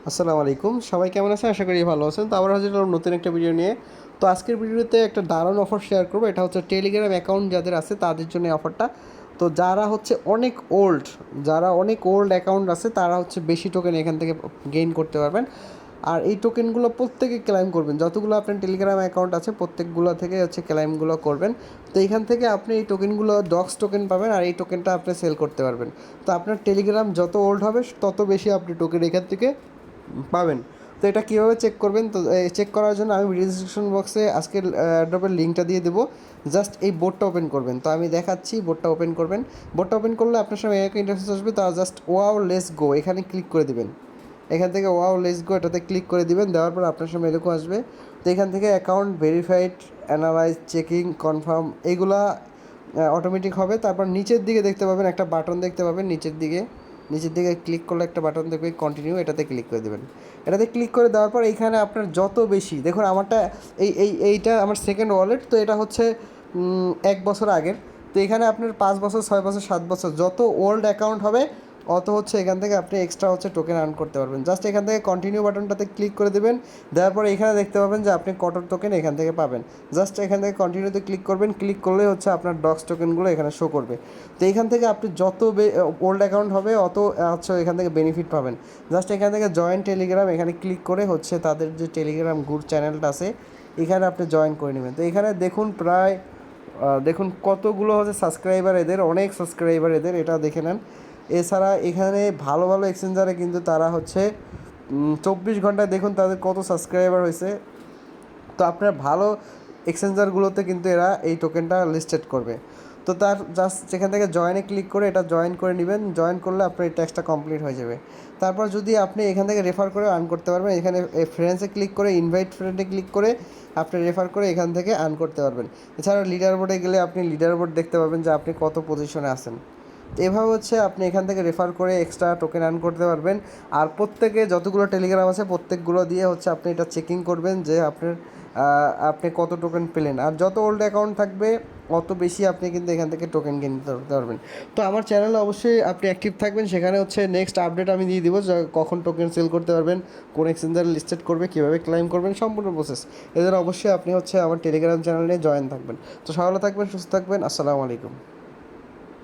আসসালামু আলাইকুম, সবাই কেমন আছেন? আশা করি ভালো আছেন। তো আবার হাজির হলাম নতুন একটা ভিডিও নিয়ে। তো আজকের ভিডিওতে একটা দারুণ অফার শেয়ার করবো। এটা হচ্ছে টেলিগ্রাম অ্যাকাউন্ট যাদের আছে তাদের জন্য অফারটা। তো যারা হচ্ছে অনেক ওল্ড অ্যাকাউন্ট আছে তারা হচ্ছে বেশি টোকেন এখান থেকে গেইন করতে পারবেন। আর এই টোকেনগুলো প্রত্যেকে ক্লাইম করবেন, যতগুলো আপনার টেলিগ্রাম অ্যাকাউন্ট আছে প্রত্যেকগুলো থেকে হচ্ছে ক্লাইমগুলো করবেন। তো এইখান থেকে আপনি এই টোকেনগুলো ডক্স টোকেন পাবেন, আর এই টোকেনটা আপনি সেল করতে পারবেন। তো আপনার টেলিগ্রাম যত ওল্ড হবে তত বেশি আপনি টোকেন এখান থেকে পাবেন। তো এটা কীভাবে চেক করবেন? তো চেক করার জন্য আমি ডিসক্রিপশন বক্সে আজকের অ্যাড্রপের লিঙ্কটা দিয়ে দেবো। জাস্ট এই বোর্ডটা ওপেন করবেন। তো আমি দেখাচ্ছি, বোর্ডটা ওপেন করবেন। বোর্ডটা ওপেন করলে আপনার সামনে এক ইন্টারফেস আসবে, তার জাস্ট ওয়াও লেটস গো এখানে ক্লিক করে দিবেন। এখান থেকে ওয়াও লেটস গো এটাতে ক্লিক করে দিবেন। দেওয়ার পর আপনার সামনে এরকম আসবে। তো এখান থেকে account verified, analyse, checking, confirm এইগুলা অটোমেটিক হবে। তারপর নিচের দিকে দেখতে পাবেন একটা বাটন দেখতে পাবেন, নিচের দিকে ক্লিক করলে একটা বাটন দেখবে কন্টিনিউ, এটাতে ক্লিক করে দেবেন। এটাতে ক্লিক করে দেওয়ার পর এইখানে আপনার যত বেশি দেখুন, আমারটা এইটা আমার সেকেন্ড ওয়ালেট। তো এটা হচ্ছে 1 বছর আগের। তো এখানে আপনার 5 বছর, 6 বছর, 7 বছর যত ওল্ড অ্যাকাউন্ট হবে অত হচ্ছে এখান থেকে আপনি এক্সট্রা হচ্ছে টোকেন আর্ন করতে পারবেন। জাস্ট এখান থেকে কন্টিনিউ বাটনটাতে ক্লিক করে দেবেন। দেওয়ার পরে এখানে দেখতে পাবেন যে আপনি কত টোকেন এখান থেকে পাবেন। জাস্ট এখান থেকে কন্টিনিউতে ক্লিক করবেন। ক্লিক করলে হচ্ছে আপনার ডক্স টোকেনগুলো এখানে শো করবে। তো এখান থেকে আপনি যত ওল্ড অ্যাকাউন্ট হবে অত হচ্ছে এখান থেকে বেনিফিট পাবেন। জাস্ট এখান থেকে জয়েন টেলিগ্রাম এখানে ক্লিক করে হচ্ছে তাদের যে টেলিগ্রাম গ্রুপ চ্যানেলটা আছে এখানে আপনি জয়েন করে নেবেন। তো এখানে দেখুন প্রায় দেখুন কতগুলো হচ্ছে সাবস্ক্রাইবার এদের, অনেক সাবস্ক্রাইবার এদের, এটা দেখে নেন। এছাড়া এখানে ভালো ভালো এক্সচেঞ্জারে কিন্তু তারা হচ্ছে 24 ঘন্টায় দেখুন তাদের কত সাবস্ক্রাইবার হয়েছে। তো আপনার ভালো এক্সচেঞ্জারগুলোতে কিন্তু এরা এই টোকেনটা লিস্টেড করবে। তো তার জাস্ট যেখান থেকে জয়েনে ক্লিক করে এটা জয়েন করে নেবেন। জয়েন করলে আপনার এই ট্যাক্সটা কমপ্লিট হয়ে যাবে। তারপর যদি আপনি এখান থেকে রেফার করে আর্ন করতে পারবেন, এখানে ফ্রেন্ডসে ক্লিক করে ইনভাইট ফ্রেন্ডে ক্লিক করে আপনি রেফার করে এখান থেকে আর্ন করতে পারবেন। এছাড়া লিডার বোর্ডে গেলে আপনি লিডার বোর্ড দেখতে পাবেন যে আপনি কত পজিশনে আছেন। তো এভাবে হচ্ছে আপনি এখান থেকে রেফার করে এক্সট্রা টোকেন আর্ন করতে পারবেন। আর প্রত্যেকে যতগুলো টেলিগ্রাম আছে প্রত্যেকগুলো দিয়ে হচ্ছে আপনি এটা চেকিং করবেন যে আপনি কত টোকেন পেলেন। আর যত ওল্ড অ্যাকাউন্ট থাকবে অত বেশি আপনি কিন্তু এখান থেকে টোকেন গেইন করতে পারবেন। তো আমার চ্যানেলে অবশ্যই আপনি অ্যাক্টিভ থাকবেন, সেখানে হচ্ছে নেক্সট আপডেট আমি দিয়ে দিব যে কখন টোকেন সেল করতে পারবেন, কোন এক্সচেঞ্জার লিস্টেড করবে, কীভাবে ক্লাইম করবেন, সম্পূর্ণ প্রসেস। এদের অবশ্যই আপনি হচ্ছে আমার টেলিগ্রাম চ্যানেলে জয়েন থাকবেন। তো সকালে থাকবেন, সুস্থ থাকবেন। আসসালামু আলাইকুম।